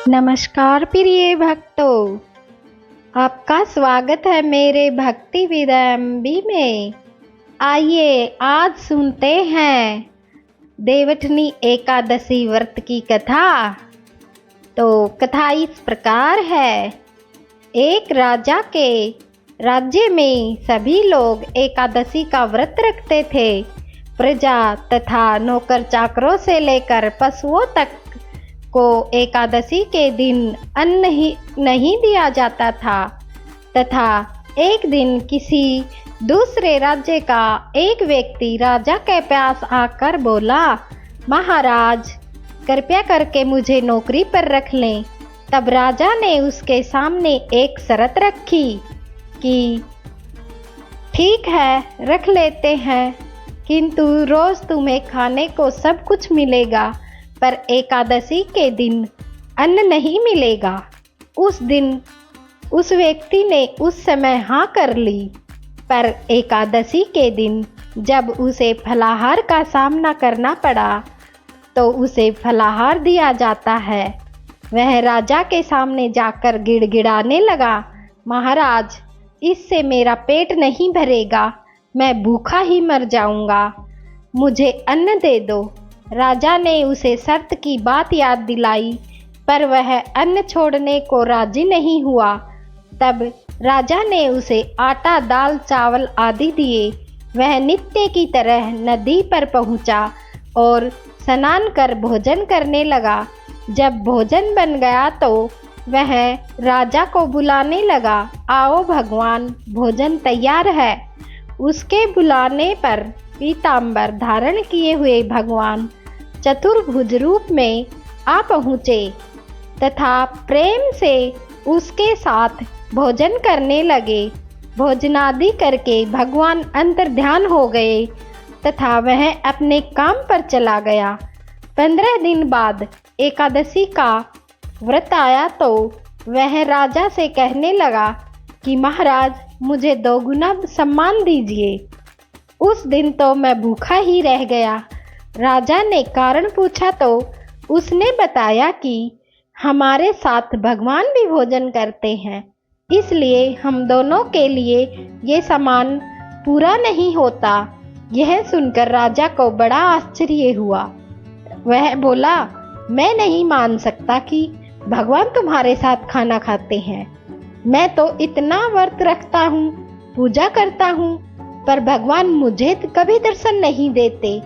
नमस्कार प्रिय भक्तों, आपका स्वागत है मेरे भक्ति विदम्बी में। आइए आज सुनते हैं देवउठनी एकादशी व्रत की कथा। तो कथा इस प्रकार है। एक राजा के राज्य में सभी लोग एकादशी का व्रत रखते थे। प्रजा तथा नौकर चाकरों से लेकर पशुओं तक को एकादशी के दिन अन्न ही नहीं दिया जाता था। तथा एक दिन किसी दूसरे राज्य का एक व्यक्ति राजा के पास आकर बोला, महाराज कृपया करके मुझे नौकरी पर रख लें। तब राजा ने उसके सामने एक शर्त रखी कि ठीक है रख लेते हैं, किंतु रोज तुम्हें खाने को सब कुछ मिलेगा, पर एकादशी के दिन अन्न नहीं मिलेगा। उस दिन उस व्यक्ति ने उस समय हाँ कर ली, पर एकादशी के दिन जब उसे फलाहार का सामना करना पड़ा तो उसे फलाहार दिया जाता है। वह राजा के सामने जाकर गिड़गिड़ाने लगा, महाराज इससे मेरा पेट नहीं भरेगा, मैं भूखा ही मर जाऊंगा, मुझे अन्न दे दो। राजा ने उसे शर्त की बात याद दिलाई, पर वह अन्न छोड़ने को राजी नहीं हुआ। तब राजा ने उसे आटा, दाल, चावल आदि दिए। वह नित्य की तरह नदी पर पहुंचा और स्नान कर भोजन करने लगा। जब भोजन बन गया तो वह राजा को बुलाने लगा, आओ भगवान भोजन तैयार है। उसके बुलाने पर पीतांबर धारण किए हुए भगवान चतुर्भुज रूप में आ पहुँचे तथा प्रेम से उसके साथ भोजन करने लगे। भोजनादि करके भगवान अंतर्ध्यान हो गए तथा वह अपने काम पर चला गया। 15 दिन बाद एकादशी का व्रत आया तो वह राजा से कहने लगा कि महाराज मुझे 2 गुना सम्मान दीजिए। उस दिन तो मैं भूखा ही रह गया। राजा ने कारण पूछा तो उसने बताया कि हमारे साथ भगवान भी भोजन करते हैं, इसलिए हम दोनों के लिए ये सम्मान पूरा नहीं होता। यह सुनकर राजा को बड़ा आश्चर्य हुआ। वह बोला, मैं नहीं मान सकता कि भगवान तुम्हारे साथ खाना खाते हैं। मैं तो इतना व्रत रखता हूँ, पूजा करता हूँ, पर भगवान मुझे कभी दर्शन नहीं देते।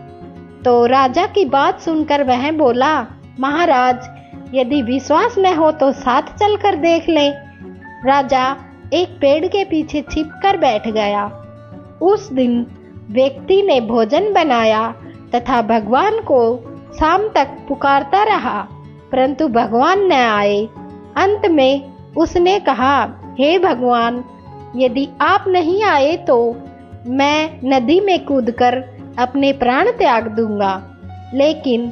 तो राजा की बात सुनकर वह बोला, महाराज यदि विश्वास न हो तो साथ चलकर देख लें। राजा एक पेड़ के पीछे छिपकर बैठ गया। उस दिन व्यक्ति ने भोजन बनाया तथा भगवान को शाम तक पुकारता रहा, परंतु भगवान न आए। अंत में उसने कहा, हे भगवान यदि आप नहीं आए तो मैं नदी में कूदकर अपने प्राण त्याग दूंगा। लेकिन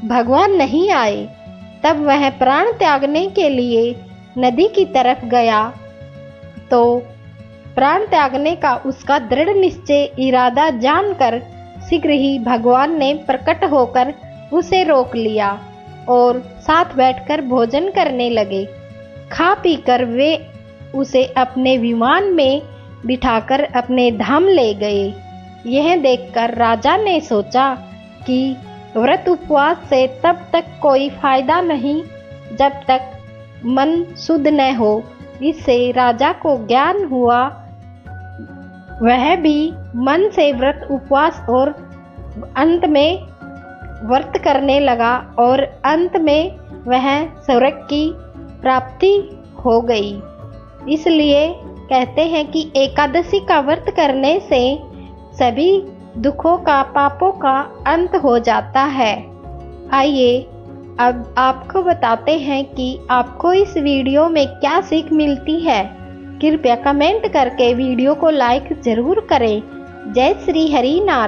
भगवान नहीं आए। तब वह प्राण त्यागने के लिए नदी की तरफ गया तो प्राण त्यागने का उसका दृढ़ निश्चय इरादा जानकर शीघ्र ही भगवान ने प्रकट होकर उसे रोक लिया और साथ बैठकर भोजन करने लगे। खा पीकर वे उसे अपने विमान में बिठाकर अपने धाम ले गए। यह देखकर राजा ने सोचा कि व्रत उपवास से तब तक कोई फायदा नहीं जब तक मन शुद्ध न हो। इससे राजा को ज्ञान हुआ। वह भी मन से व्रत उपवास और अंत में व्रत करने लगा और अंत में वह स्वर्ग की प्राप्ति हो गई। इसलिए कहते हैं कि एकादशी का व्रत करने से सभी दुखों का, पापों का अंत हो जाता है। आइए अब आपको बताते हैं कि आपको इस वीडियो में क्या सीख मिलती है। कृपया कमेंट करके वीडियो को लाइक जरूर करें। जय श्री हरि नारायण।